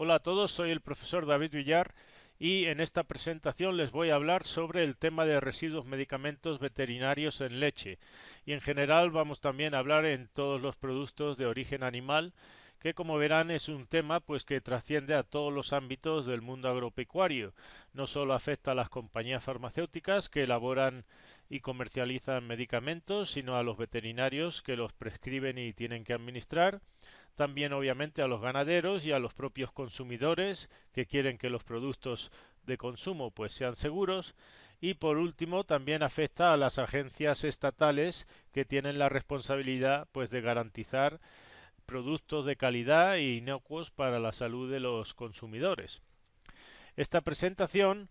Hola a todos, soy el profesor David Villar y en esta presentación les voy a hablar sobre el tema de residuos medicamentos veterinarios en leche y en general vamos también a hablar en todos los productos de origen animal, que como verán es un tema pues que trasciende a todos los ámbitos del mundo agropecuario. No solo afecta a las compañías farmacéuticas que elaboran y comercializan medicamentos, sino a los veterinarios que los prescriben y tienen que administrar, también obviamente a los ganaderos y a los propios consumidores que quieren que los productos de consumo pues sean seguros, y por último también afecta a las agencias estatales que tienen la responsabilidad pues de garantizar productos de calidad e inocuos para la salud de los consumidores. Esta presentación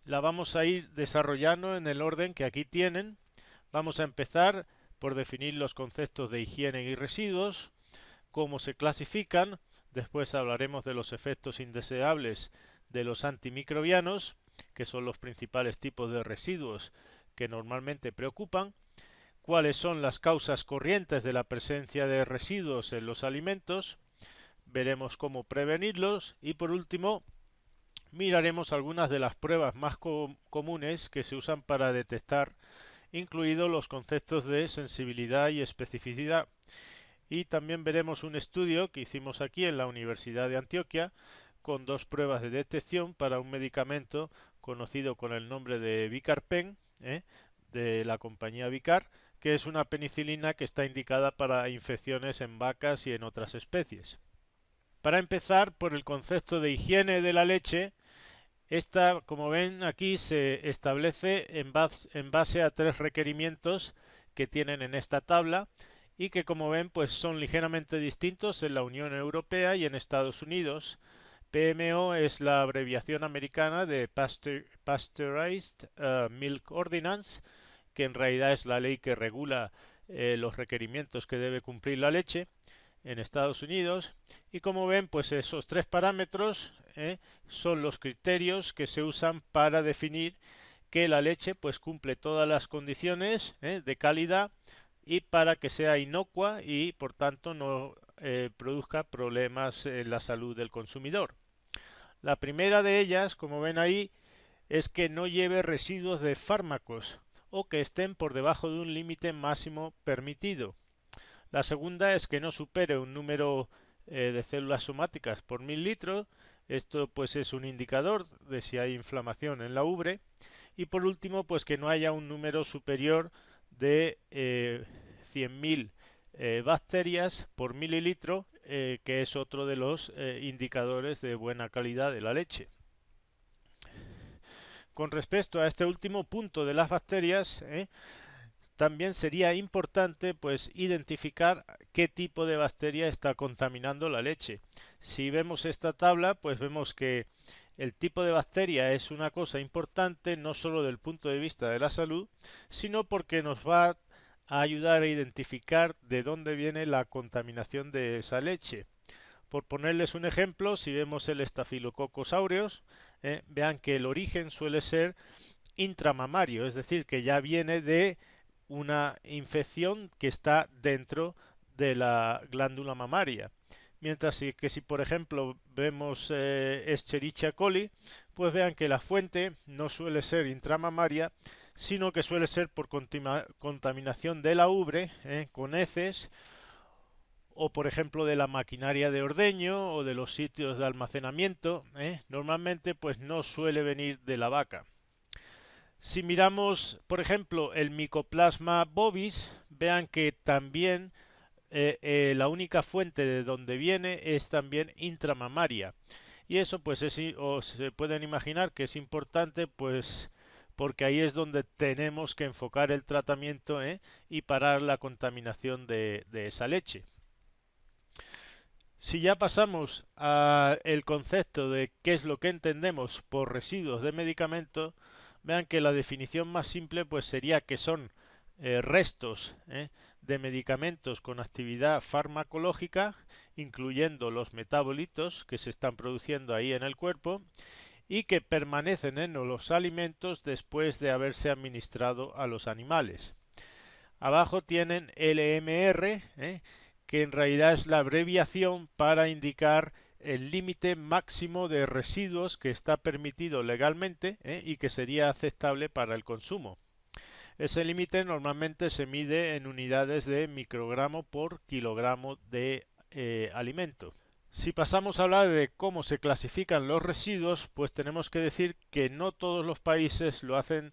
la vamos a ir desarrollando en el orden que aquí tienen. Vamos a empezar por definir los conceptos de higiene y residuos, cómo se clasifican, después hablaremos de los efectos indeseables de los antimicrobianos, que son los principales tipos de residuos que normalmente preocupan, cuáles son las causas corrientes de la presencia de residuos en los alimentos, veremos cómo prevenirlos y por último miraremos algunas de las pruebas más comunes que se usan para detectar, incluidos los conceptos de sensibilidad y especificidad. Y también veremos un estudio que hicimos aquí en la Universidad de Antioquia con dos pruebas de detección para un medicamento conocido con el nombre de Vicarpen, de la compañía Vicar, que es una penicilina que está indicada para infecciones en vacas y en otras especies. Para empezar, por el concepto de higiene de la leche, esta, como ven aquí, se establece en base a tres requerimientos que tienen en esta tabla y que, como ven, pues son ligeramente distintos en la Unión Europea y en Estados Unidos. PMO es la abreviación americana de Pasteurized Milk Ordinance, que en realidad es la ley que regula los requerimientos que debe cumplir la leche en Estados Unidos. Y como ven, pues esos tres parámetros son los criterios que se usan para definir que la leche pues cumple todas las condiciones de calidad y para que sea inocua y por tanto no produzca problemas en la salud del consumidor. La primera de ellas, como ven ahí, es que no lleve residuos de fármacos o que estén por debajo de un límite máximo permitido. La segunda es que no supere un número de células somáticas por 1000 litros. Esto pues es un indicador de si hay inflamación en la ubre. Y por último, pues que no haya un número superior de 100.000 bacterias por mililitro, que es otro de los indicadores de buena calidad de la leche. Con respecto a este último punto de las bacterias, también sería importante pues identificar qué tipo de bacteria está contaminando la leche. Si vemos esta tabla, pues vemos que el tipo de bacteria es una cosa importante no solo del punto de vista de la salud, sino porque nos va a ayudar a identificar de dónde viene la contaminación de esa leche. Por ponerles un ejemplo, si vemos el Staphylococcus aureus, vean que el origen suele ser intramamario, es decir, que ya viene de una infección que está dentro de la glándula mamaria. Mientras que si por ejemplo vemos Escherichia coli, pues vean que la fuente no suele ser intramamaria, sino que suele ser por contaminación de la ubre con heces, o por ejemplo de la maquinaria de ordeño o de los sitios de almacenamiento. Normalmente pues no suele venir de la vaca. Si miramos, por ejemplo, el Mycoplasma bovis, vean que también la única fuente de donde viene es también intramamaria. Y eso pues se pueden imaginar que es importante pues porque ahí es donde tenemos que enfocar el tratamiento y parar la contaminación de esa leche. Si ya pasamos al concepto de qué es lo que entendemos por residuos de medicamentos, vean que la definición más simple pues sería que son restos de medicamentos con actividad farmacológica, incluyendo los metabolitos que se están produciendo ahí en el cuerpo y que permanecen en los alimentos después de haberse administrado a los animales. Abajo tienen LMR, que en realidad es la abreviación para indicar el límite máximo de residuos que está permitido legalmente y que sería aceptable para el consumo. Ese límite normalmente se mide en unidades de microgramo por kilogramo de alimento. Si pasamos a hablar de cómo se clasifican los residuos, pues tenemos que decir que no todos los países lo hacen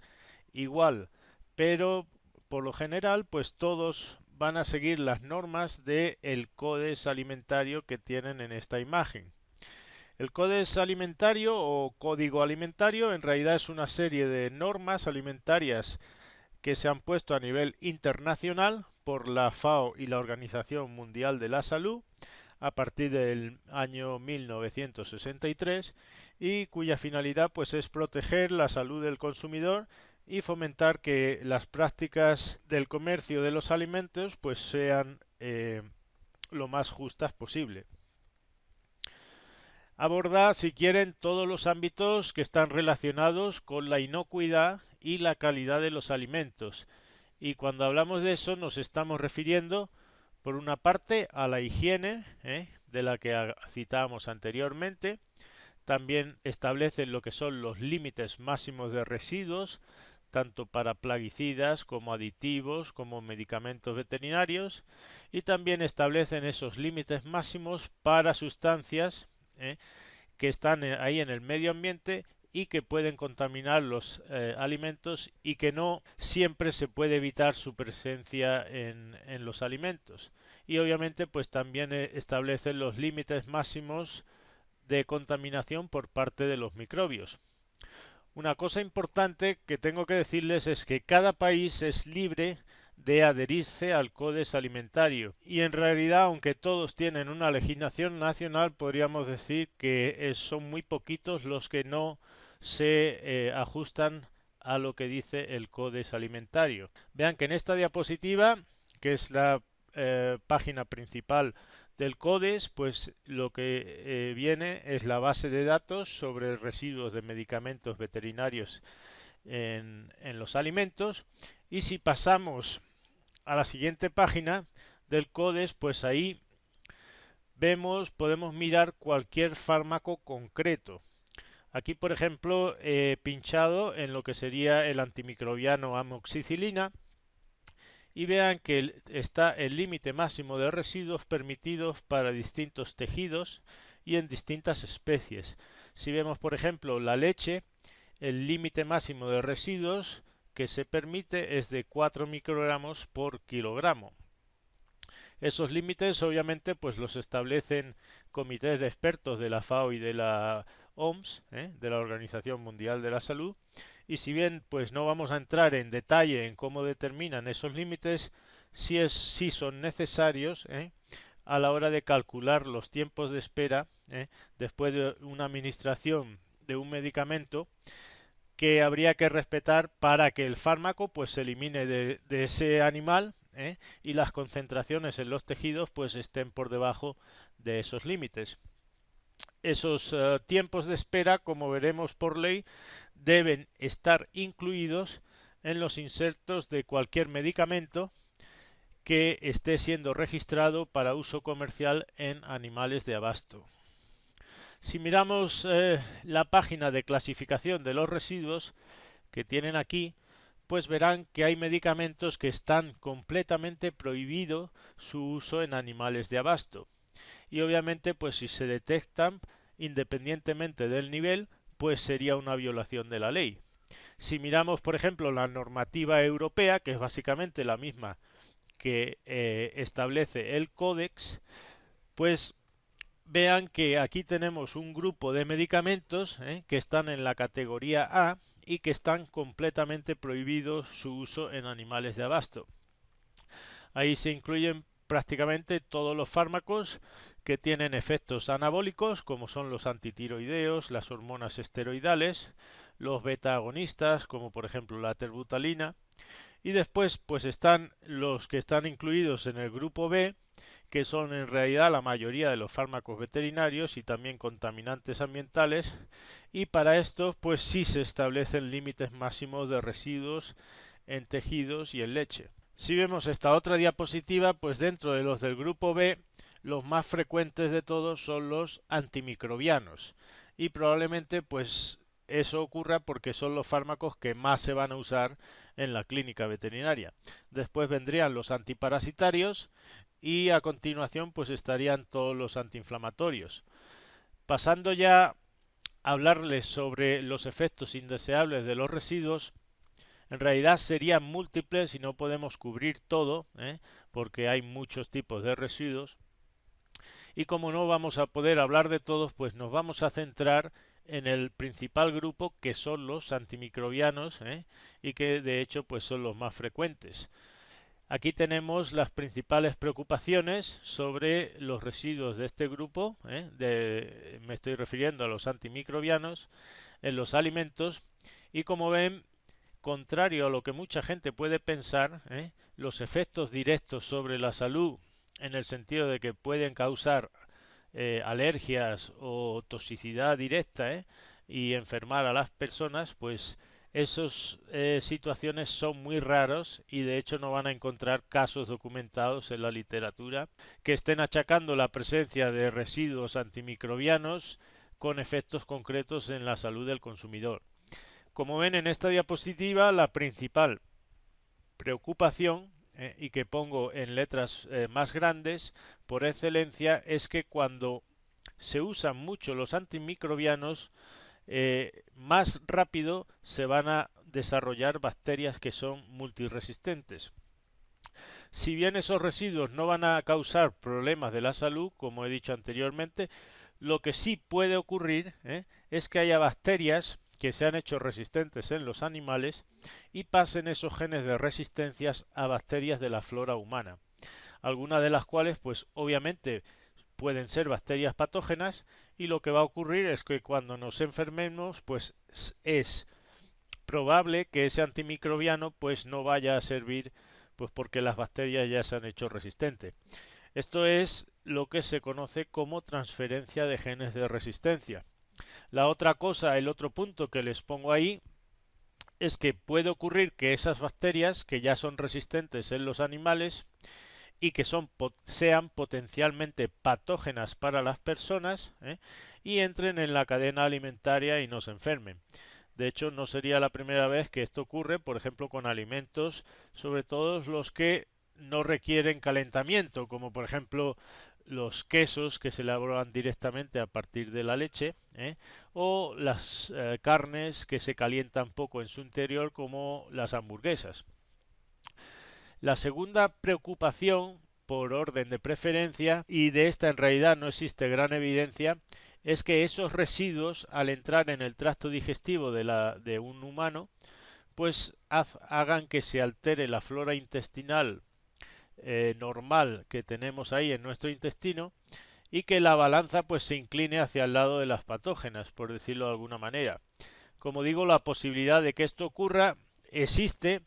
igual, pero por lo general pues todos van a seguir las normas del Codex Alimentario que tienen en esta imagen. El Codex Alimentario o Código Alimentario en realidad es una serie de normas alimentarias que se han puesto a nivel internacional por la FAO y la Organización Mundial de la Salud a partir del año 1963 y cuya finalidad pues es proteger la salud del consumidor y fomentar que las prácticas del comercio de los alimentos pues sean lo más justas posible. Aborda, si quieren, todos los ámbitos que están relacionados con la inocuidad y la calidad de los alimentos. Y cuando hablamos de eso nos estamos refiriendo, por una parte, a la higiene, de la que citábamos anteriormente. También establecen lo que son los límites máximos de residuos, tanto para plaguicidas como aditivos, como medicamentos veterinarios. Y también establecen esos límites máximos para sustancias que están ahí en el medio ambiente y que pueden contaminar los alimentos y que no siempre se puede evitar su presencia en los alimentos. Y obviamente pues también establecen los límites máximos de contaminación por parte de los microbios. Una cosa importante que tengo que decirles es que cada país es libre de adherirse al Codex Alimentario y en realidad, aunque todos tienen una legislación nacional, podríamos decir que son muy poquitos los que no se ajustan a lo que dice el Codex Alimentario. Vean que en esta diapositiva, que es la página principal del Codex, pues lo que viene es la base de datos sobre residuos de medicamentos veterinarios en los alimentos. Y si pasamos a la siguiente página del Codex, pues ahí podemos mirar cualquier fármaco concreto. Aquí, por ejemplo, he pinchado en lo que sería el antimicrobiano amoxicilina y vean que está el límite máximo de residuos permitidos para distintos tejidos y en distintas especies. Si vemos, por ejemplo, la leche, el límite máximo de residuos que se permite es de 4 microgramos por kilogramo. Esos límites obviamente pues los establecen comités de expertos de la FAO y de la OMS, de la Organización Mundial de la Salud, y si bien pues no vamos a entrar en detalle en cómo determinan esos límites, sí son necesarios a la hora de calcular los tiempos de espera después de una administración de un medicamento que habría que respetar para que el fármaco pues se elimine de ese animal y las concentraciones en los tejidos pues estén por debajo de esos límites. Esos tiempos de espera, como veremos por ley, deben estar incluidos en los insertos de cualquier medicamento que esté siendo registrado para uso comercial en animales de abasto. Si miramos la página de clasificación de los residuos que tienen aquí, pues verán que hay medicamentos que están completamente prohibido su uso en animales de abasto. Y obviamente pues si se detectan independientemente del nivel, pues sería una violación de la ley. Si miramos por ejemplo la normativa europea, que es básicamente la misma que establece el Códex, pues vean que aquí tenemos un grupo de medicamentos que están en la categoría A y que están completamente prohibidos su uso en animales de abasto. Ahí se incluyen prácticamente todos los fármacos que tienen efectos anabólicos, como son los antitiroideos, las hormonas esteroidales, los beta agonistas, como por ejemplo la terbutalina, y después pues están los que están incluidos en el grupo B, que son en realidad la mayoría de los fármacos veterinarios y también contaminantes ambientales, y para esto pues sí se establecen límites máximos de residuos en tejidos y en leche. Si vemos esta otra diapositiva, pues dentro de los del grupo B los más frecuentes de todos son los antimicrobianos y probablemente pues eso ocurra porque son los fármacos que más se van a usar en la clínica veterinaria. Después vendrían los antiparasitarios y a continuación pues estarían todos los antiinflamatorios. Pasando ya a hablarles sobre los efectos indeseables de los residuos, en realidad serían múltiples y no podemos cubrir todo, porque hay muchos tipos de residuos. Y como no vamos a poder hablar de todos, pues nos vamos a centrar en el principal grupo, que son los antimicrobianos, y que de hecho pues son los más frecuentes. Aquí tenemos las principales preocupaciones sobre los residuos de este grupo, me estoy refiriendo a los antimicrobianos, en los alimentos, y como ven, contrario a lo que mucha gente puede pensar, los efectos directos sobre la salud, en el sentido de que pueden causar alergias o toxicidad directa, y enfermar a las personas, pues esas situaciones son muy raros y de hecho no van a encontrar casos documentados en la literatura que estén achacando la presencia de residuos antimicrobianos con efectos concretos en la salud del consumidor. Como ven en esta diapositiva, la principal preocupación, y que pongo en letras más grandes, por excelencia, es que cuando se usan mucho los antimicrobianos, más rápido se van a desarrollar bacterias que son multiresistentes. Si bien esos residuos no van a causar problemas de la salud, como he dicho anteriormente, lo que sí puede ocurrir es que haya bacterias que se han hecho resistentes en los animales y pasen esos genes de resistencias a bacterias de la flora humana, algunas de las cuales pues obviamente pueden ser bacterias patógenas, y lo que va a ocurrir es que cuando nos enfermemos pues es probable que ese antimicrobiano pues no vaya a servir, pues porque las bacterias ya se han hecho resistentes. Esto es lo que se conoce como transferencia de genes de resistencia. La otra cosa, el otro punto que les pongo ahí, es que puede ocurrir que esas bacterias que ya son resistentes en los animales y que sean potencialmente patógenas para las personas, y entren en la cadena alimentaria y nos enfermen. De hecho, no sería la primera vez que esto ocurre, por ejemplo, con alimentos, sobre todo los que no requieren calentamiento, como por ejemplo los quesos que se elaboran directamente a partir de la leche, o las carnes que se calientan poco en su interior, como las hamburguesas. La segunda preocupación, por orden de preferencia, y de esta en realidad no existe gran evidencia, es que esos residuos, al entrar en el tracto digestivo de un humano, pues hagan que se altere la flora intestinal normal que tenemos ahí en nuestro intestino, y que la balanza pues se incline hacia el lado de las patógenas, por decirlo de alguna manera. Como digo, la posibilidad de que esto ocurra existe,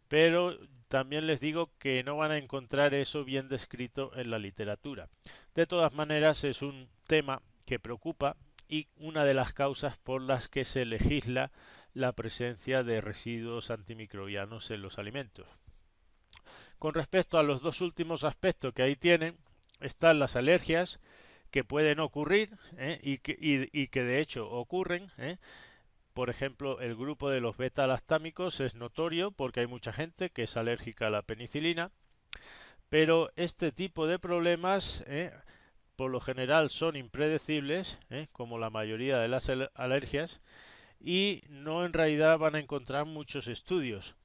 pero también les digo que no van a encontrar eso bien descrito en la literatura. De todas maneras, es un tema que preocupa y una de las causas por las que se legisla la presencia de residuos antimicrobianos en los alimentos. Con respecto a los dos últimos aspectos que ahí tienen, están las alergias que pueden ocurrir, y que de hecho ocurren. Por ejemplo, el grupo de los beta-lactámicos es notorio porque hay mucha gente que es alérgica a la penicilina, pero este tipo de problemas por lo general son impredecibles, como la mayoría de las alergias, y no en realidad van a encontrar muchos estudios.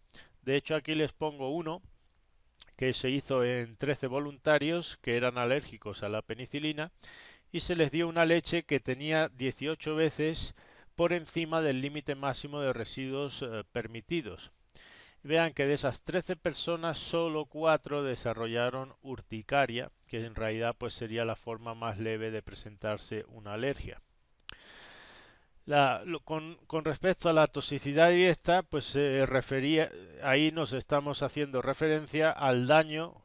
De hecho, aquí les pongo uno que se hizo en 13 voluntarios que eran alérgicos a la penicilina, y se les dio una leche que tenía 18 veces por encima del límite máximo de residuos permitidos. Vean que de esas 13 personas solo 4 desarrollaron urticaria, que en realidad pues sería la forma más leve de presentarse una alergia. Con respecto a la toxicidad directa, pues se refería, ahí nos estamos haciendo referencia al daño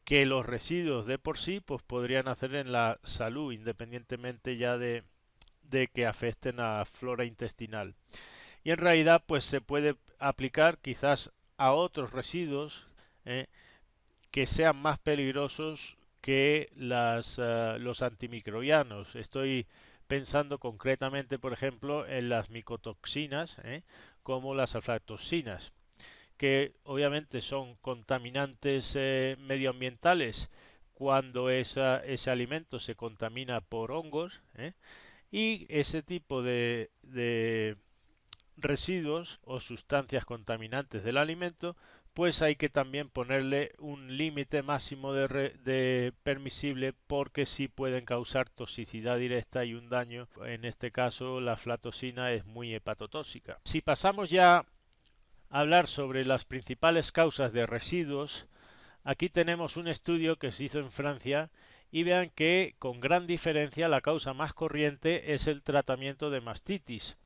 que los residuos de por sí pues podrían hacer en la salud, independientemente ya de que afecten a flora intestinal. Y en realidad pues se puede aplicar quizás a otros residuos que sean más peligrosos que los antimicrobianos. Estoy pensando concretamente, por ejemplo, en las micotoxinas, como las aflatoxinas, que obviamente son contaminantes medioambientales cuando ese alimento se contamina por hongos, y ese tipo de residuos o sustancias contaminantes del alimento, pues hay que también ponerle un límite máximo de permisible, porque sí pueden causar toxicidad directa y un daño. En este caso la aflatoxina es muy hepatotóxica. Si pasamos ya a hablar sobre las principales causas de residuos, aquí tenemos un estudio que se hizo en Francia y vean que con gran diferencia la causa más corriente es el tratamiento de mastitis,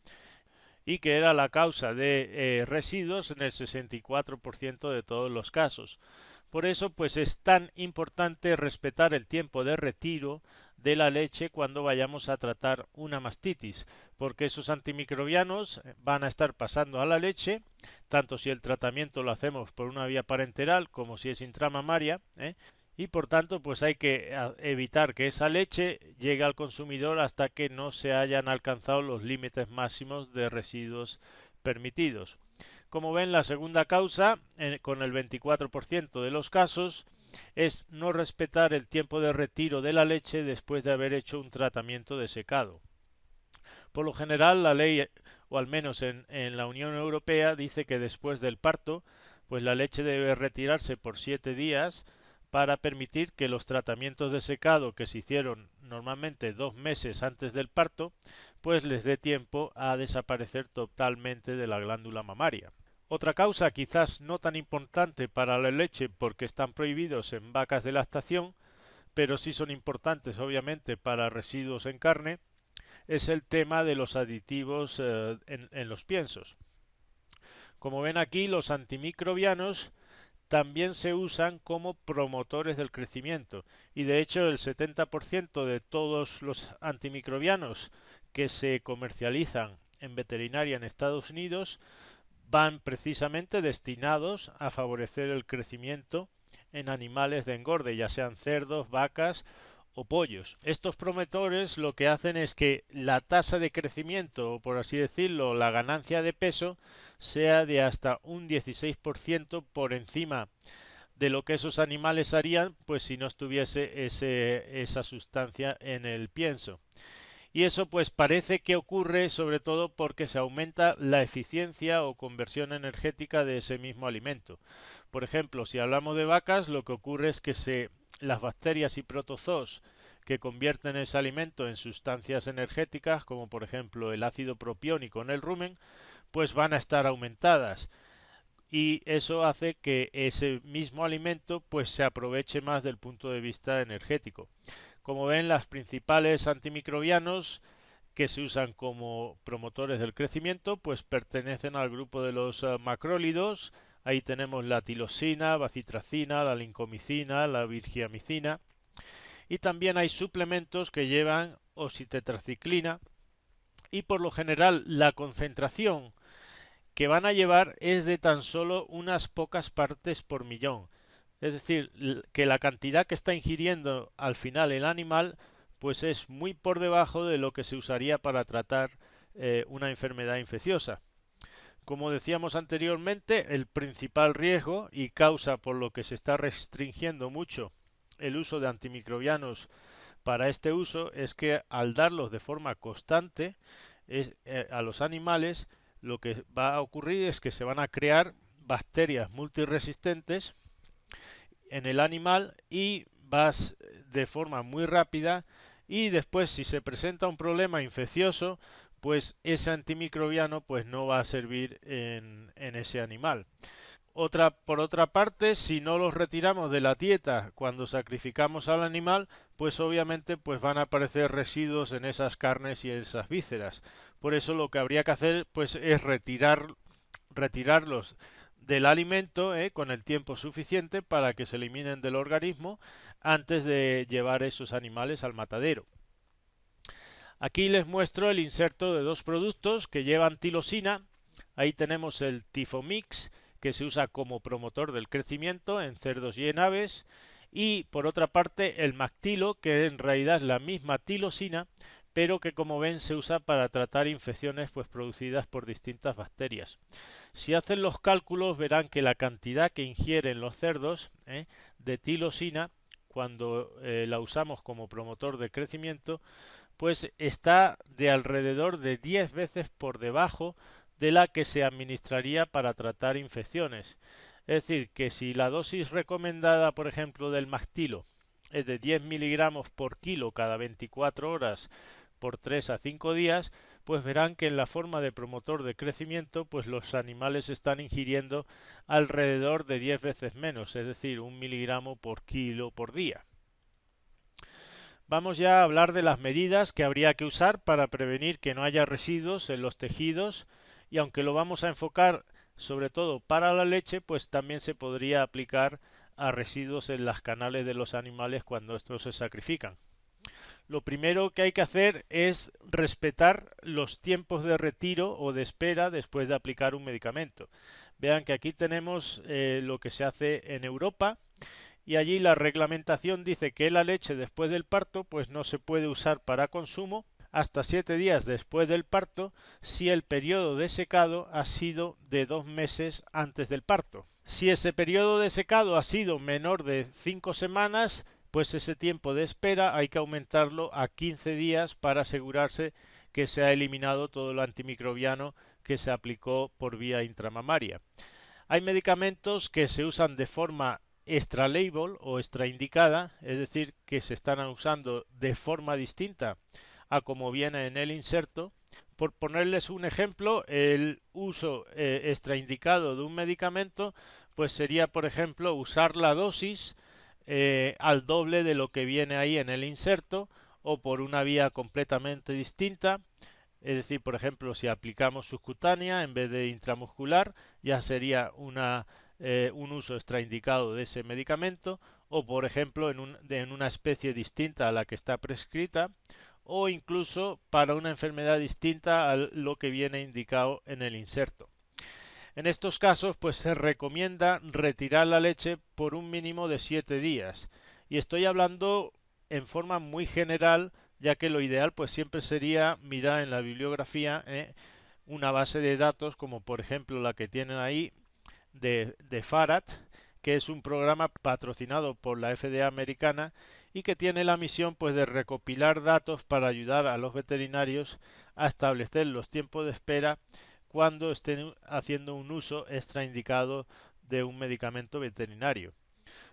y que era la causa de residuos en el 64% de todos los casos. Por eso, pues es tan importante respetar el tiempo de retiro de la leche cuando vayamos a tratar una mastitis, porque esos antimicrobianos van a estar pasando a la leche, tanto si el tratamiento lo hacemos por una vía parenteral como si es intramamaria, y por tanto pues hay que evitar que esa leche llegue al consumidor hasta que no se hayan alcanzado los límites máximos de residuos permitidos. Como ven, la segunda causa, con el 24% de los casos, es no respetar el tiempo de retiro de la leche después de haber hecho un tratamiento de secado. Por lo general, la ley, o al menos en la Unión Europea, dice que después del parto, pues la leche debe retirarse por 7 días para permitir que los tratamientos de secado que se hicieron normalmente 2 meses antes del parto, pues les dé tiempo a desaparecer totalmente de la glándula mamaria. Otra causa, quizás no tan importante para la leche porque están prohibidos en vacas de lactación, pero sí son importantes obviamente para residuos en carne, es el tema de los aditivos en los piensos. Como ven aquí, los antimicrobianos también se usan como promotores del crecimiento, y de hecho el 70% de todos los antimicrobianos que se comercializan en veterinaria en Estados Unidos van precisamente destinados a favorecer el crecimiento en animales de engorde, ya sean cerdos, vacas o pollos. Estos promotores lo que hacen es que la tasa de crecimiento, o por así decirlo, la ganancia de peso, sea de hasta un 16% por encima de lo que esos animales harían pues si no estuviese esa sustancia en el pienso. Y eso pues parece que ocurre sobre todo porque se aumenta la eficiencia o conversión energética de ese mismo alimento. Por ejemplo, si hablamos de vacas, lo que ocurre es que las bacterias y protozoos que convierten ese alimento en sustancias energéticas, como por ejemplo el ácido propiónico en el rumen, pues van a estar aumentadas. Y eso hace que ese mismo alimento pues se aproveche más del punto de vista energético. Como ven, los principales antimicrobianos que se usan como promotores del crecimiento pues pertenecen al grupo de los macrólidos. Ahí tenemos la tiloxina, bacitracina, la lincomicina, la virgiamicina, y también hay suplementos que llevan oxitetraciclina, y por lo general la concentración que van a llevar es de tan solo unas pocas partes por millón. Es decir, que la cantidad que está ingiriendo al final el animal pues es muy por debajo de lo que se usaría para tratar una enfermedad infecciosa. Como decíamos anteriormente, el principal riesgo y causa por lo que se está restringiendo mucho el uso de antimicrobianos para este uso es que al darlos de forma constante a los animales, lo que va a ocurrir es que se van a crear bacterias multiresistentes en el animal y vas de forma muy rápida, y después si se presenta un problema infeccioso pues ese antimicrobiano pues no va a servir en ese animal. Por otra parte, si no los retiramos de la dieta cuando sacrificamos al animal, pues obviamente pues van a aparecer residuos en esas carnes y en esas vísceras. Por eso lo que habría que hacer pues es retirarlos del alimento con el tiempo suficiente para que se eliminen del organismo antes de llevar esos animales al matadero. Aquí les muestro el inserto de dos productos que llevan tiloxina. Ahí tenemos el Tifomix, que se usa como promotor del crecimiento en cerdos y en aves, y por otra parte el Mactilo, que en realidad es la misma tilosina, pero que como ven se usa para tratar infecciones pues producidas por distintas bacterias. Si hacen los cálculos verán que la cantidad que ingieren los cerdos de tilosina cuando la usamos como promotor de crecimiento pues está de alrededor de 10 veces por debajo de la que se administraría para tratar infecciones. Es decir, que si la dosis recomendada, por ejemplo, del Mactilo es de 10 miligramos por kilo cada 24 horas por 3 a 5 días, pues verán que en la forma de promotor de crecimiento, pues los animales están ingiriendo alrededor de 10 veces menos, es decir, 1 miligramo por kilo por día. Vamos ya a hablar de las medidas que habría que usar para prevenir que no haya residuos en los tejidos, y aunque lo vamos a enfocar sobre todo para la leche, pues también se podría aplicar a residuos en las canales de los animales cuando estos se sacrifican. Lo primero que hay que hacer es respetar los tiempos de retiro o de espera después de aplicar un medicamento. Vean que aquí tenemos lo que se hace en Europa, y allí la reglamentación dice que la leche después del parto pues no se puede usar para consumo hasta 7 días después del parto si el periodo de secado ha sido de 2 meses antes del parto. Si ese periodo de secado ha sido menor de 5 semanas, pues ese tiempo de espera hay que aumentarlo a 15 días para asegurarse que se ha eliminado todo lo antimicrobiano que se aplicó por vía intramamaria. Hay medicamentos que se usan de forma extra label o extraindicada, es decir, que se están usando de forma distinta a como viene en el inserto. Por ponerles un ejemplo, el uso extraindicado de un medicamento pues sería, por ejemplo, usar la dosis al doble de lo que viene ahí en el inserto o por una vía completamente distinta. Es decir, por ejemplo, si aplicamos subcutánea en vez de intramuscular, ya sería un uso extraindicado de ese medicamento, o por ejemplo en una especie distinta a la que está prescrita, o incluso para una enfermedad distinta a lo que viene indicado en el inserto. En estos casos pues se recomienda retirar la leche por un mínimo de 7 días, y estoy hablando en forma muy general, ya que lo ideal pues siempre sería mirar en la bibliografía una base de datos como por ejemplo la que tienen ahí de FARAT, que es un programa patrocinado por la FDA americana y que tiene la misión pues de recopilar datos para ayudar a los veterinarios a establecer los tiempos de espera cuando estén haciendo un uso extraindicado de un medicamento veterinario.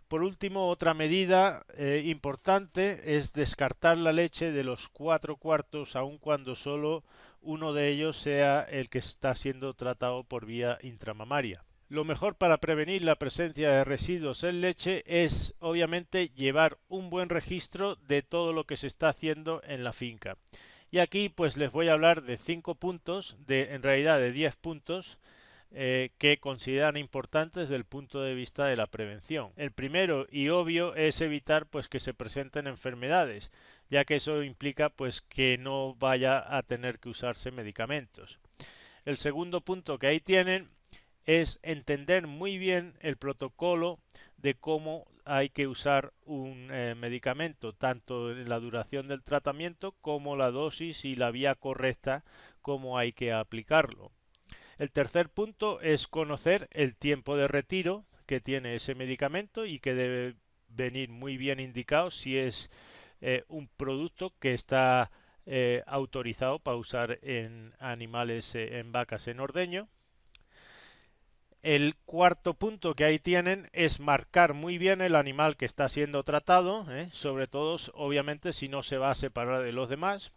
Por último, otra medida importante es descartar la leche de los 4 cuartos, aun cuando solo uno de ellos sea el que está siendo tratado por vía intramamaria. Lo mejor para prevenir la presencia de residuos en leche es obviamente llevar un buen registro de todo lo que se está haciendo en la finca. Y aquí pues les voy a hablar de 5 puntos, en realidad de 10 puntos, que consideran importantes desde el punto de vista de la prevención. El primero y obvio es evitar pues que se presenten enfermedades, ya que eso implica pues que no vaya a tener que usarse medicamentos. El segundo punto que ahí tienen es entender muy bien el protocolo de cómo hay que usar un medicamento, tanto en la duración del tratamiento como la dosis y la vía correcta como hay que aplicarlo. El tercer punto es conocer el tiempo de retiro que tiene ese medicamento y que debe venir muy bien indicado si es un producto que está autorizado para usar en animales, en vacas en ordeño. El cuarto punto que ahí tienen es marcar muy bien el animal que está siendo tratado, sobre todo obviamente si no se va a separar de los demás.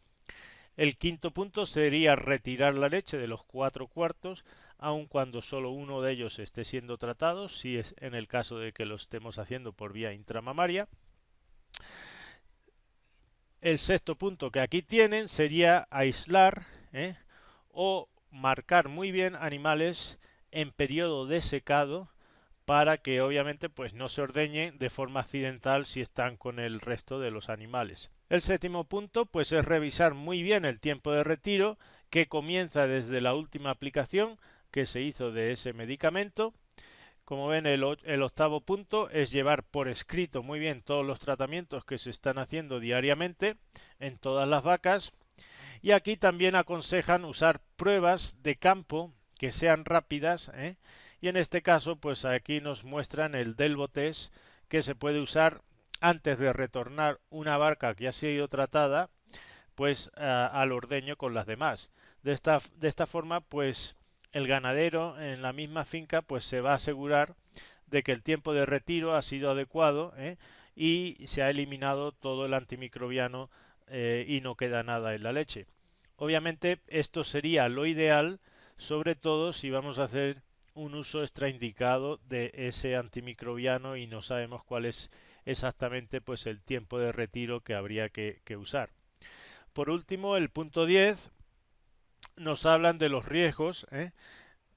El quinto punto sería retirar la leche de los 4 cuartos, aun cuando solo uno de ellos esté siendo tratado, si es en el caso de que lo estemos haciendo por vía intramamaria. El sexto punto que aquí tienen sería aislar o marcar muy bien animales en periodo de secado para que obviamente pues no se ordeñen de forma accidental si están con el resto de los animales. El séptimo punto pues es revisar muy bien el tiempo de retiro que comienza desde la última aplicación que se hizo de ese medicamento. Como ven, el octavo punto es llevar por escrito muy bien todos los tratamientos que se están haciendo diariamente en todas las vacas. Y aquí también aconsejan usar pruebas de campo que sean rápidas, y en este caso pues aquí nos muestran el Delvo Test, que se puede usar antes de retornar una vaca que ha sido tratada pues al ordeño con las demás. De esta forma pues el ganadero en la misma finca pues se va a asegurar de que el tiempo de retiro ha sido adecuado, y se ha eliminado todo el antimicrobiano, y no queda nada en la leche. Obviamente esto sería lo ideal, sobre todo si vamos a hacer un uso extraindicado de ese antimicrobiano y no sabemos cuál es exactamente pues el tiempo de retiro que habría que usar. Por último, el punto 10 nos hablan de los riesgos,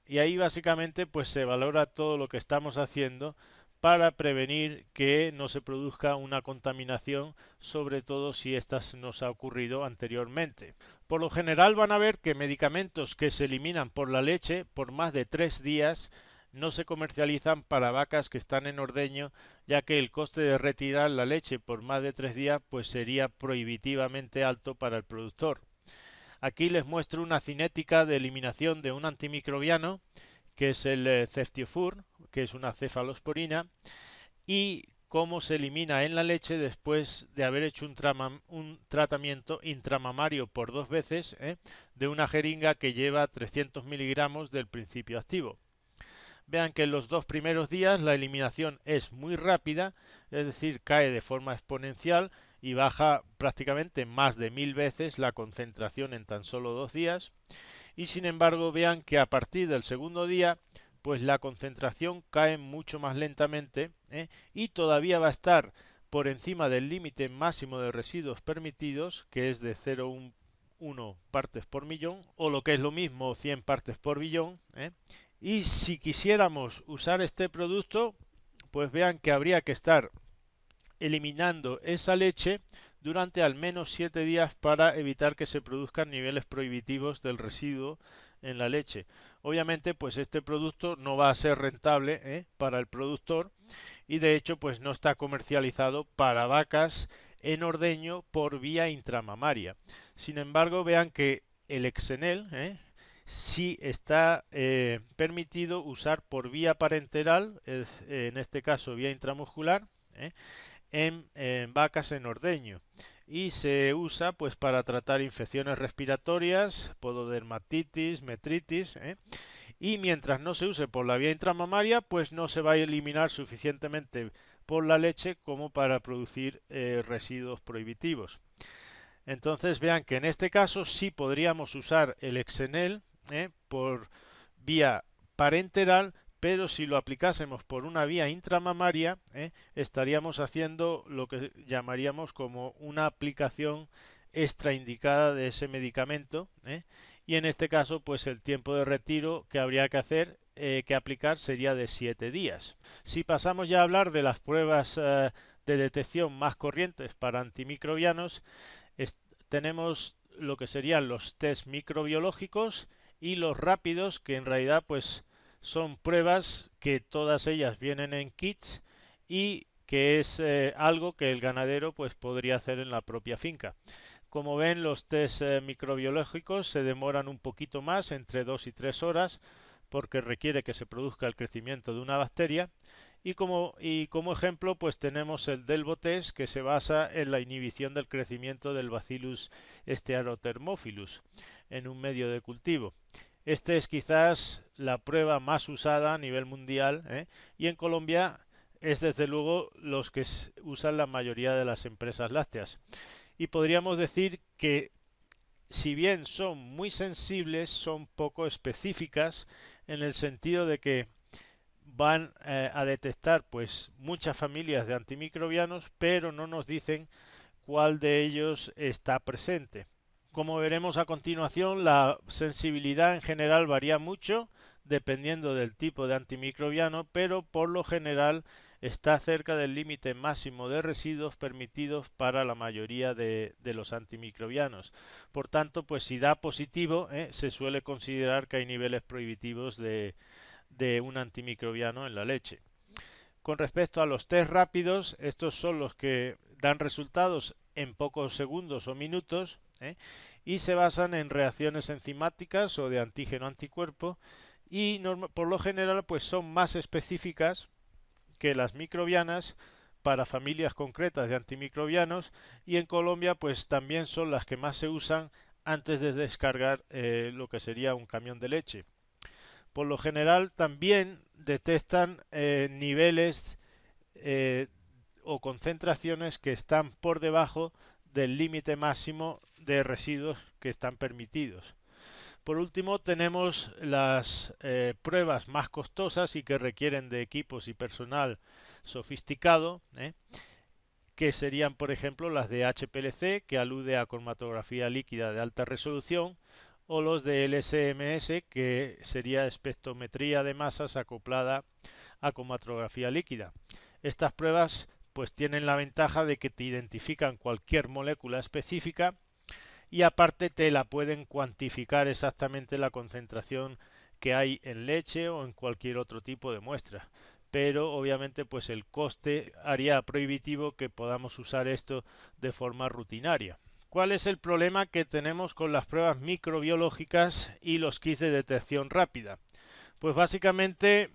y ahí básicamente pues se valora todo lo que estamos haciendo para prevenir que no se produzca una contaminación, sobre todo si esta nos ha ocurrido anteriormente. Por lo general van a ver que medicamentos que se eliminan por la leche por más de 3 días no se comercializan para vacas que están en ordeño, ya que el coste de retirar la leche por más de 3 días pues sería prohibitivamente alto para el productor. Aquí les muestro una cinética de eliminación de un antimicrobiano, que es el Ceftiofur, que es una cefalosporina, y cómo se elimina en la leche después de haber hecho un tratamiento intramamario por 2 veces, de una jeringa que lleva 300 miligramos del principio activo. Vean que en los 2 primeros días la eliminación es muy rápida, es decir, cae de forma exponencial y baja prácticamente más de 1000 veces la concentración en tan solo 2 días. Y sin embargo, vean que a partir del segundo día, pues la concentración cae mucho más lentamente, y todavía va a estar por encima del límite máximo de residuos permitidos, que es de 0,1 partes por millón, o lo que es lo mismo 100 partes por billón. Y si quisiéramos usar este producto, pues vean que habría que estar eliminando esa leche durante al menos 7 días para evitar que se produzcan niveles prohibitivos del residuo en la leche. Obviamente pues este producto no va a ser rentable, para el productor, y de hecho pues no está comercializado para vacas en ordeño por vía intramamaria. Sin embargo, vean que el Exenel, sí está permitido usar por vía parenteral, en este caso vía intramuscular, en vacas en ordeño, y se usa pues para tratar infecciones respiratorias, pododermatitis, metritis, y mientras no se use por la vía intramamaria pues no se va a eliminar suficientemente por la leche como para producir residuos prohibitivos. Entonces vean que en este caso sí podríamos usar el Exenel, por vía parenteral, pero si lo aplicásemos por una vía intramamaria, estaríamos haciendo lo que llamaríamos como una aplicación extraindicada de ese medicamento, y en este caso pues el tiempo de retiro que habría que hacer, que aplicar, sería de 7 días. Si pasamos ya a hablar de las pruebas de detección más corrientes para antimicrobianos, tenemos lo que serían los test microbiológicos y los rápidos, que en realidad pues son pruebas que todas ellas vienen en kits y que es algo que el ganadero pues podría hacer en la propia finca. Como ven, los test microbiológicos se demoran un poquito más, entre 2 y 3 horas, porque requiere que se produzca el crecimiento de una bacteria. Y como ejemplo pues tenemos el Delvo Test, que se basa en la inhibición del crecimiento del Bacillus stearothermophilus en un medio de cultivo. Este es quizás la prueba más usada a nivel mundial, y en Colombia es desde luego los que usan la mayoría de las empresas lácteas. Y podríamos decir que si bien son muy sensibles, son poco específicas, en el sentido de que van a detectar pues muchas familias de antimicrobianos, pero no nos dicen cuál de ellos está presente. Como veremos a continuación, la sensibilidad en general varía mucho dependiendo del tipo de antimicrobiano, pero por lo general está cerca del límite máximo de residuos permitidos para la mayoría de los antimicrobianos. Por tanto, pues si da positivo, se suele considerar que hay niveles prohibitivos de de un antimicrobiano en la leche. Con respecto a los test rápidos, estos son los que dan resultados en pocos segundos o minutos, y se basan en reacciones enzimáticas o de antígeno-anticuerpo, y por lo general pues son más específicas que las microbianas para familias concretas de antimicrobianos, y en Colombia pues también son las que más se usan antes de descargar lo que sería un camión de leche. Por lo general también detectan niveles o concentraciones que están por debajo del límite máximo de residuos que están permitidos. Por último, tenemos las pruebas más costosas y que requieren de equipos y personal sofisticado, que serían, por ejemplo, las de HPLC, que alude a cromatografía líquida de alta resolución, o los de LSMS, que sería espectrometría de masas acoplada a cromatografía líquida. Estas pruebas pues tienen la ventaja de que te identifican cualquier molécula específica, y aparte te la pueden cuantificar exactamente la concentración que hay en leche o en cualquier otro tipo de muestra. Pero obviamente pues el coste haría prohibitivo que podamos usar esto de forma rutinaria. ¿Cuál es el problema que tenemos con las pruebas microbiológicas y los kits de detección rápida? Pues básicamente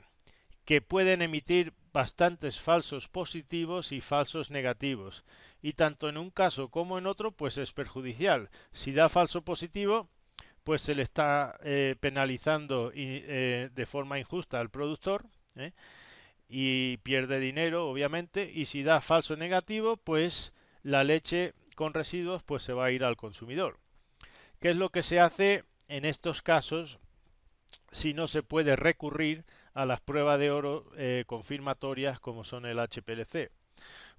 que pueden emitir bastantes falsos positivos y falsos negativos, y tanto en un caso como en otro pues es perjudicial. Si da falso positivo, pues se le está penalizando de forma injusta al productor, y pierde dinero obviamente, y si da falso negativo, pues la leche con residuos pues se va a ir al consumidor. ¿Qué es lo que se hace en estos casos si no se puede recurrir a las pruebas de oro confirmatorias como son el HPLC?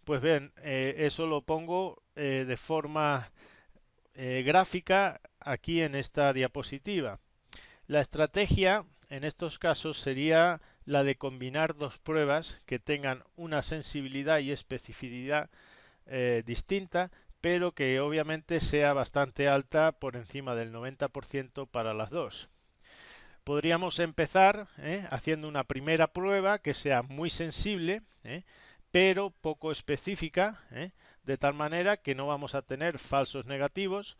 Pues bien, eso lo pongo de forma gráfica aquí en esta diapositiva. La estrategia en estos casos sería la de combinar dos pruebas que tengan una sensibilidad y especificidad distinta, pero que obviamente sea bastante alta, por encima del 90% para las dos. Podríamos empezar haciendo una primera prueba que sea muy sensible, pero poco específica, de tal manera que no vamos a tener falsos negativos,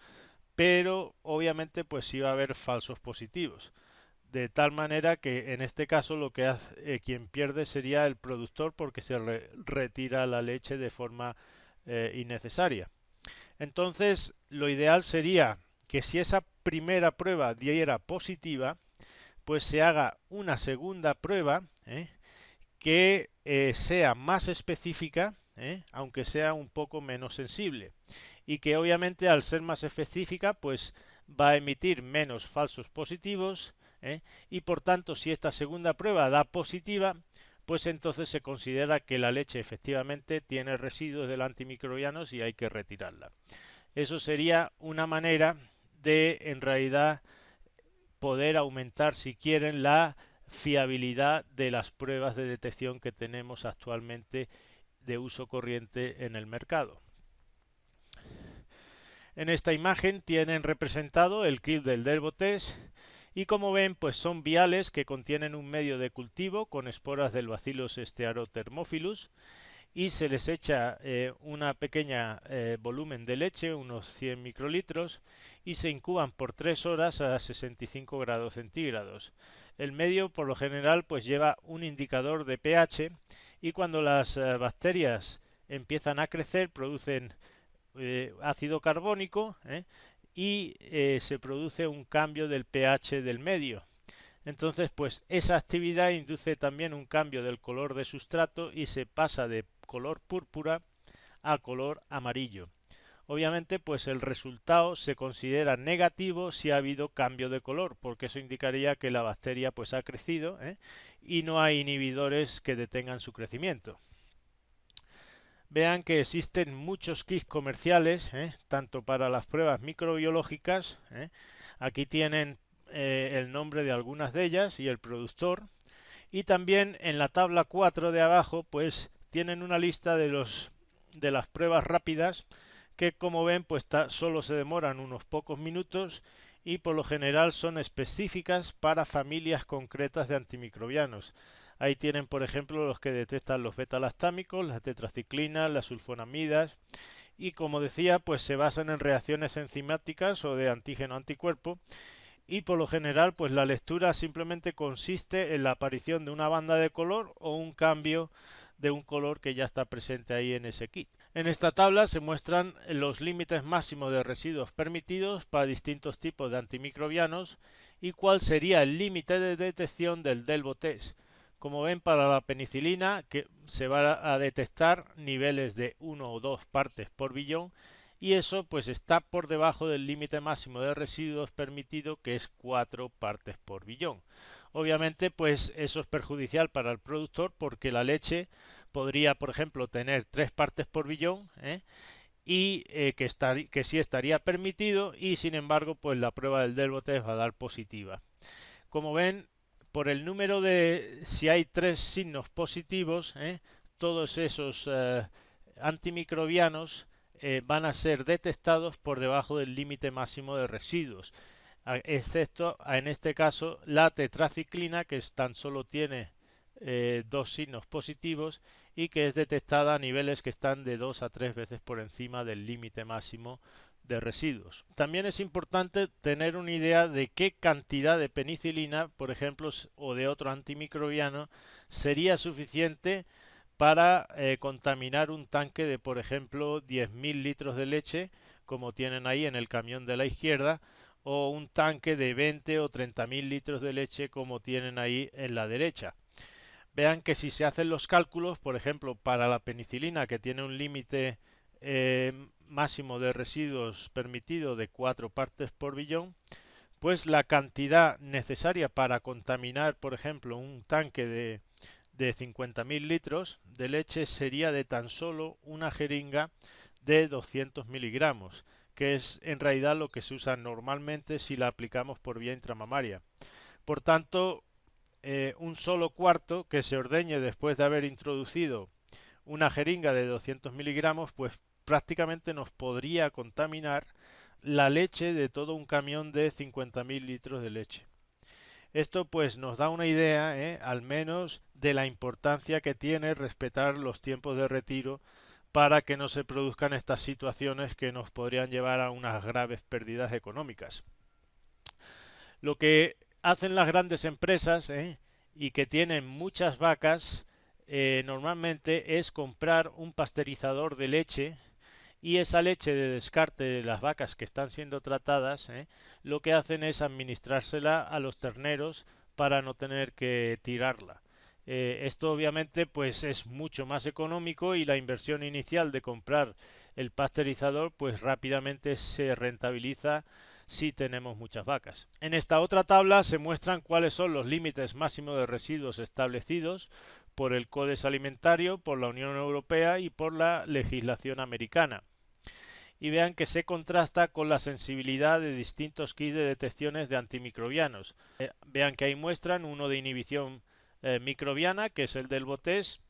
pero obviamente pues sí va a haber falsos positivos. De tal manera que en este caso lo que hace, quien pierde sería el productor, porque se retira la leche de forma innecesaria. Entonces lo ideal sería que si esa primera prueba diera positiva, pues se haga una segunda prueba que sea más específica, aunque sea un poco menos sensible, y que obviamente al ser más específica pues va a emitir menos falsos positivos, y por tanto si esta segunda prueba da positiva, pues entonces se considera que la leche efectivamente tiene residuos de antimicrobianos y hay que retirarla. Eso sería una manera de en realidad poder aumentar, si quieren, la fiabilidad de las pruebas de detección que tenemos actualmente de uso corriente en el mercado. En esta imagen tienen representado el kit del Dervotest, y como ven pues son viales que contienen un medio de cultivo con esporas del Bacillus stearothermophilus, y se les echa una pequeña volumen de leche, unos 100 microlitros, y se incuban por 3 horas a 65 grados centígrados. El medio por lo general pues lleva un indicador de pH, y cuando las bacterias empiezan a crecer producen ácido carbónico, y se produce un cambio del pH del medio. Entonces, pues esa actividad induce también un cambio del color de sustrato y se pasa de color púrpura a color amarillo. Obviamente, pues el resultado se considera negativo si ha habido cambio de color, porque eso indicaría que la bacteria pues ha crecido, y no hay inhibidores que detengan su crecimiento. Vean que existen muchos kits comerciales, tanto para las pruebas microbiológicas, aquí tienen el nombre de algunas de ellas y el productor, y también en la tabla 4 de abajo pues tienen una lista de las pruebas rápidas que, como ven, pues solo se demoran unos pocos minutos y por lo general son específicas para familias concretas de antimicrobianos. Ahí tienen, por ejemplo, los que detectan los beta-lactámicos, las tetraciclinas, las sulfonamidas, y como decía, pues se basan en reacciones enzimáticas o de antígeno-anticuerpo, y por lo general pues la lectura simplemente consiste en la aparición de una banda de color o un cambio de un color que ya está presente ahí en ese kit. En esta tabla se muestran los límites máximos de residuos permitidos para distintos tipos de antimicrobianos y cuál sería el límite de detección del Delvo test. Como ven, para la penicilina que se va a detectar niveles de 1 o 2 partes por billón, y eso pues está por debajo del límite máximo de residuos permitido, que es 4 partes por billón. Obviamente pues eso es perjudicial para el productor, porque la leche podría, por ejemplo, tener 3 partes por billón, y que sí estaría permitido, y sin embargo pues la prueba del Delvo test va a dar positiva. Como ven, por el número de, si hay 3 signos positivos, todos esos antimicrobianos van a ser detectados por debajo del límite máximo de residuos, excepto en este caso la tetraciclina, que tan solo tiene 2 signos positivos y que es detectada a niveles que están de 2 a 3 veces por encima del límite máximo de residuos. También es importante tener una idea de qué cantidad de penicilina, por ejemplo, o de otro antimicrobiano, sería suficiente para contaminar un tanque de, por ejemplo, 10.000 litros de leche, como tienen ahí en el camión de la izquierda, o un tanque de 20 o 30.000 litros de leche, como tienen ahí en la derecha. Vean que si se hacen los cálculos, por ejemplo, para la penicilina, que tiene un límite máximo de residuos permitido de 4 partes por billón, pues la cantidad necesaria para contaminar, por ejemplo, un tanque de 50.000 litros de leche sería de tan solo una jeringa de 200 miligramos, que es en realidad lo que se usa normalmente si la aplicamos por vía intramamaria. Por tanto, un solo cuarto que se ordeñe después de haber introducido una jeringa de 200 miligramos, pues prácticamente nos podría contaminar la leche de todo un camión de 50.000 litros de leche. Esto pues nos da una idea, al menos, de la importancia que tiene respetar los tiempos de retiro para que no se produzcan estas situaciones que nos podrían llevar a unas graves pérdidas económicas. Lo que hacen las grandes empresas, y que tienen muchas vacas, normalmente es comprar un pasteurizador de leche, y esa leche de descarte de las vacas que están siendo tratadas, lo que hacen es administrársela a los terneros para no tener que tirarla. Esto obviamente pues es mucho más económico, y la inversión inicial de comprar el pasteurizador pues rápidamente se rentabiliza si tenemos muchas vacas. En esta otra tabla se muestran cuáles son los límites máximos de residuos establecidos por el Codex Alimentario, por la Unión Europea y por la legislación americana. Y vean que se contrasta con la sensibilidad de distintos kits de detecciones de antimicrobianos. Vean que ahí muestran uno de inhibición microbiana, que es el Delvo test,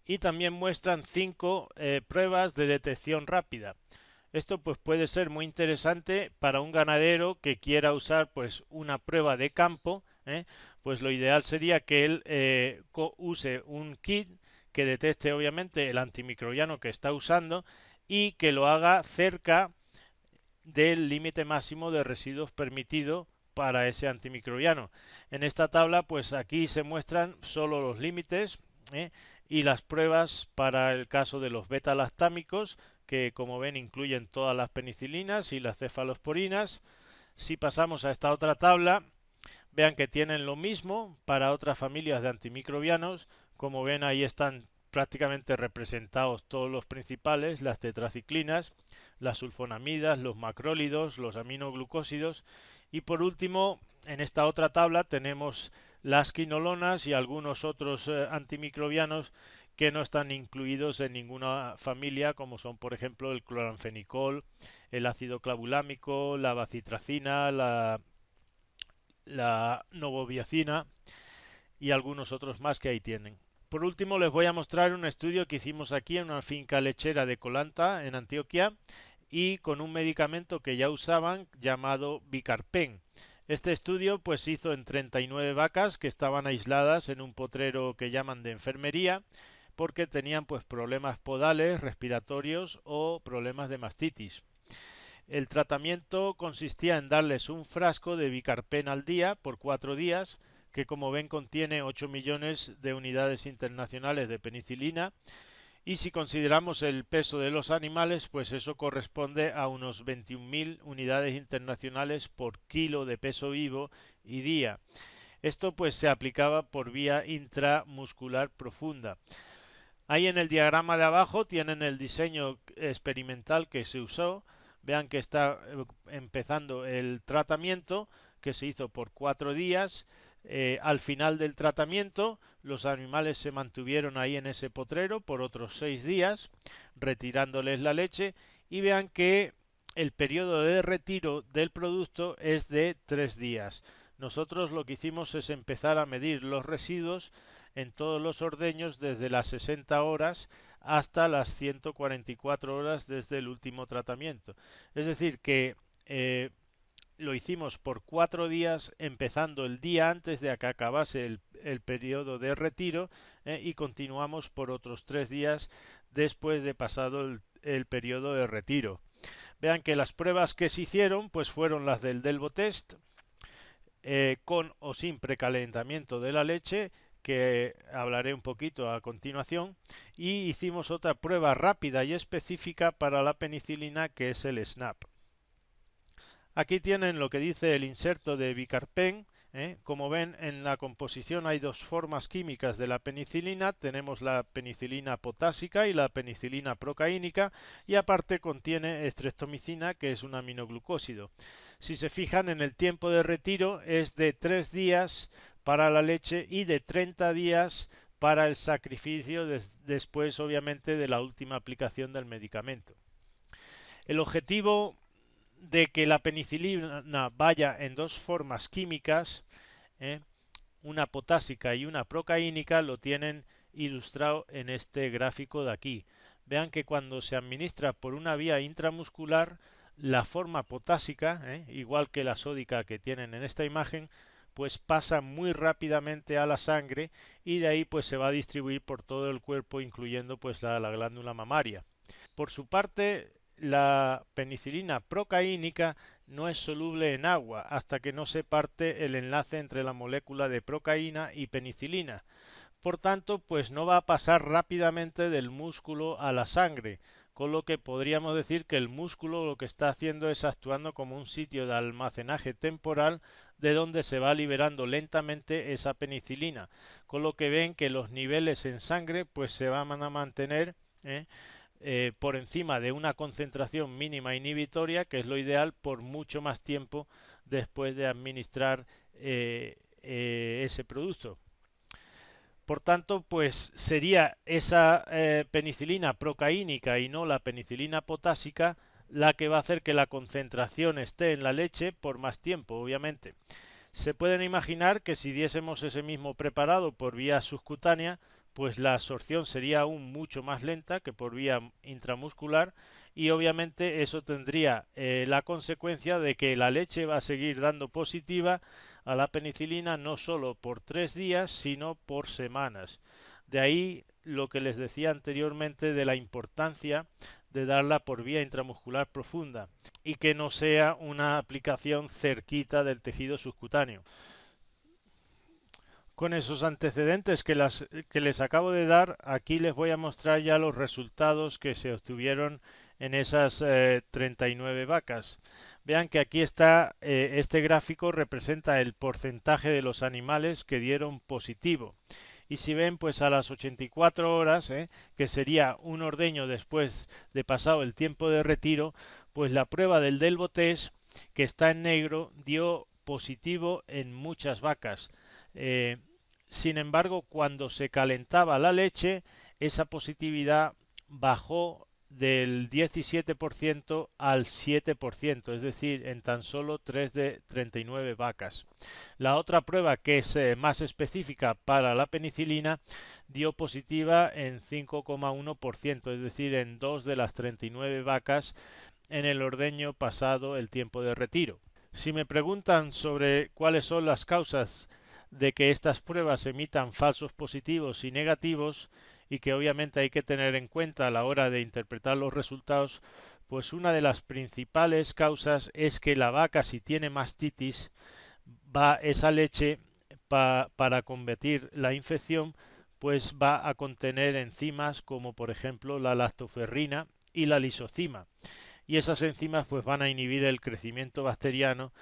y también muestran 5 pruebas de detección rápida. Esto pues puede ser muy interesante para un ganadero que quiera usar pues una prueba de campo, pues lo ideal sería que él use un kit que detecte obviamente el antimicrobiano que está usando, y que lo haga cerca del límite máximo de residuos permitido para ese antimicrobiano. En esta tabla pues aquí se muestran solo los límites, y las pruebas para el caso de los beta-lactámicos, que como ven incluyen todas las penicilinas y las cefalosporinas. Si pasamos a esta otra tabla, vean que tienen lo mismo para otras familias de antimicrobianos. Como ven, ahí están prácticamente representados todos los principales: las tetraciclinas, las sulfonamidas, los macrólidos, los aminoglucósidos, y por último en esta otra tabla tenemos las quinolonas y algunos otros antimicrobianos que no están incluidos en ninguna familia, como son por ejemplo el cloranfenicol, el ácido clavulámico, la bacitracina, la novobiacina y algunos otros más que ahí tienen. Por último les voy a mostrar un estudio que hicimos aquí en una finca lechera de Colanta, en Antioquia, y con un medicamento que ya usaban llamado Bicarpen. Este estudio pues se hizo en 39 vacas que estaban aisladas en un potrero que llaman de enfermería porque tenían pues problemas podales, respiratorios o problemas de mastitis. El tratamiento consistía en darles un frasco de Bicarpen al día por 4 días, que como ven contiene 8 millones de unidades internacionales de penicilina, y si consideramos el peso de los animales, pues eso corresponde a unos 21.000 unidades internacionales por kilo de peso vivo y día. Esto pues se aplicaba por vía intramuscular profunda. Ahí en el diagrama de abajo tienen el diseño experimental que se usó. Vean que está empezando el tratamiento que se hizo por 4 días. Al final del tratamiento los animales se mantuvieron ahí en ese potrero por otros 6 días, retirándoles la leche, y vean que el periodo de retiro del producto es de 3 días. Nosotros lo que hicimos es empezar a medir los residuos en todos los ordeños desde las 60 horas hasta las 144 horas desde el último tratamiento. Es decir, que lo hicimos por 4 días, empezando el día antes de que acabase el periodo de retiro, y continuamos por otros 3 días después de pasado el periodo de retiro. Vean que las pruebas que se hicieron pues fueron las del Delvo Test, con o sin precalentamiento de la leche, que hablaré un poquito a continuación, y hicimos otra prueba rápida y específica para la penicilina, que es el SNAP. Aquí tienen lo que dice el inserto de Bicarpen. Como ven, en la composición hay dos formas químicas de la penicilina. Tenemos la penicilina potásica y la penicilina procaínica, y aparte contiene estreptomicina, que es un aminoglucósido. Si se fijan, en el tiempo de retiro es de 3 días para la leche y de 30 días para el sacrificio después, obviamente, de la última aplicación del medicamento. El objetivo de que la penicilina vaya en dos formas químicas, una potásica y una procaínica, lo tienen ilustrado en este gráfico de aquí. Vean que cuando se administra por una vía intramuscular, la forma potásica, igual que la sódica que tienen en esta imagen, pues pasa muy rápidamente a la sangre, y de ahí pues se va a distribuir por todo el cuerpo, incluyendo pues la glándula mamaria. Por su parte, la penicilina procaínica no es soluble en agua hasta que no se parte el enlace entre la molécula de procaína y penicilina. Por tanto, pues no va a pasar rápidamente del músculo a la sangre, con lo que podríamos decir que el músculo lo que está haciendo es actuando como un sitio de almacenaje temporal de donde se va liberando lentamente esa penicilina, con lo que ven que los niveles en sangre pues se van a mantener por encima de una concentración mínima inhibitoria, que es lo ideal, por mucho más tiempo después de administrar ese producto. Por tanto, pues sería esa penicilina procaínica y no la penicilina potásica la que va a hacer que la concentración esté en la leche por más tiempo, obviamente. Se pueden imaginar que si diésemos ese mismo preparado por vía subcutánea, pues la absorción sería aún mucho más lenta que por vía intramuscular, y obviamente eso tendría la consecuencia de que la leche va a seguir dando positiva a la penicilina no solo por 3 días, sino por semanas. De ahí lo que les decía anteriormente de la importancia de darla por vía intramuscular profunda y que no sea una aplicación cerquita del tejido subcutáneo. Con esos antecedentes que les acabo de dar, aquí les voy a mostrar ya los resultados que se obtuvieron en esas 39 vacas. Vean que aquí está, este gráfico representa el porcentaje de los animales que dieron positivo. Y si ven, pues a las 84 horas, que sería un ordeño después de pasado el tiempo de retiro, pues la prueba del Delvo Test, que está en negro, dio positivo en muchas vacas. Sin embargo, cuando se calentaba la leche, esa positividad bajó del 17% al 7%, es decir, en tan solo 3 de 39 vacas. La otra prueba, que es más específica para la penicilina, dio positiva en 5,1%, es decir, en 2 de las 39 vacas, en el ordeño pasado el tiempo de retiro. Si me preguntan sobre cuáles son las causas de que estas pruebas emitan falsos positivos y negativos, y que obviamente hay que tener en cuenta a la hora de interpretar los resultados, pues una de las principales causas es que la vaca, si tiene mastitis, va esa leche para combatir la infección, pues va a contener enzimas como por ejemplo la lactoferrina y la lisozima, y esas enzimas pues van a inhibir el crecimiento bacteriano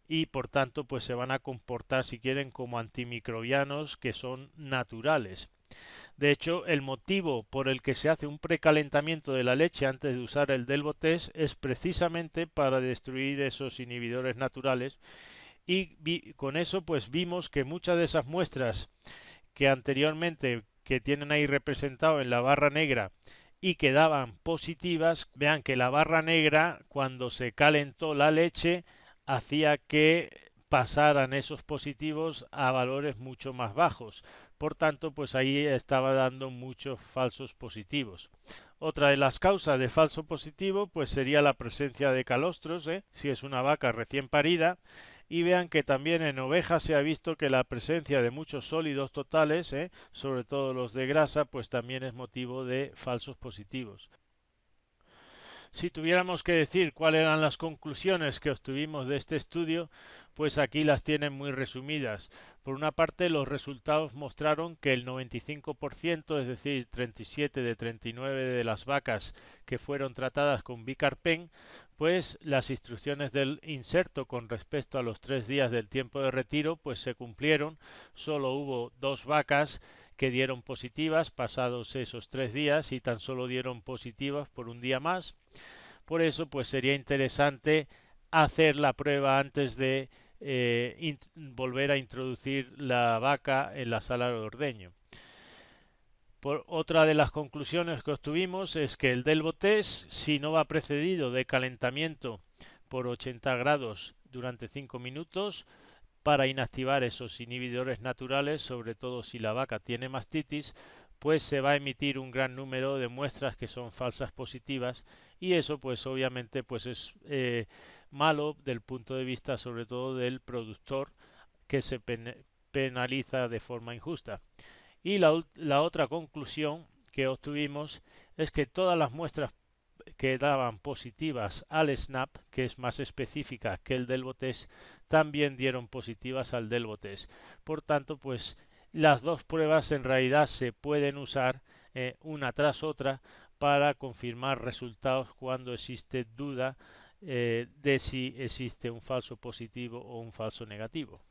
y por tanto pues se van a comportar, si quieren, como antimicrobianos que son naturales. De hecho, el motivo por el que se hace un precalentamiento de la leche antes de usar el Delvo-Test es precisamente para destruir esos inhibidores naturales, y con eso pues vimos que muchas de esas muestras que anteriormente que tienen ahí representado en la barra negra y que daban positivas, vean que la barra negra, cuando se calentó la leche, hacía que pasaran esos positivos a valores mucho más bajos. Por tanto, pues ahí estaba dando muchos falsos positivos. Otra de las causas de falso positivo pues sería la presencia de calostros, si es una vaca recién parida. Y vean que también en ovejas se ha visto que la presencia de muchos sólidos totales, sobre todo los de grasa, pues también es motivo de falsos positivos. Si tuviéramos que decir cuáles eran las conclusiones que obtuvimos de este estudio, pues aquí las tienen muy resumidas. Por una parte, los resultados mostraron que el 95%, es decir, 37 de 39 de las vacas que fueron tratadas con Bicarpen, pues las instrucciones del inserto con respecto a los 3 días del tiempo de retiro, pues se cumplieron. Solo hubo 2 vacas que dieron positivas pasados esos 3 días y tan solo dieron positivas por un día más. Por eso pues sería interesante hacer la prueba antes de volver a introducir la vaca en la sala de ordeño. Otra de las conclusiones que obtuvimos es que el Delvo-Test, si no va precedido de calentamiento por 80 grados durante 5 minutos, para inactivar esos inhibidores naturales, sobre todo si la vaca tiene mastitis, pues se va a emitir un gran número de muestras que son falsas positivas, y eso pues obviamente pues es malo del punto de vista sobre todo del productor, que se penaliza de forma injusta. Y la otra conclusión que obtuvimos es que todas las muestras que daban positivas al SNAP, que es más específica que el Delvo-Test, también dieron positivas al Delvo-Test. Por tanto, pues las dos pruebas en realidad se pueden usar una tras otra para confirmar resultados cuando existe duda de si existe un falso positivo o un falso negativo.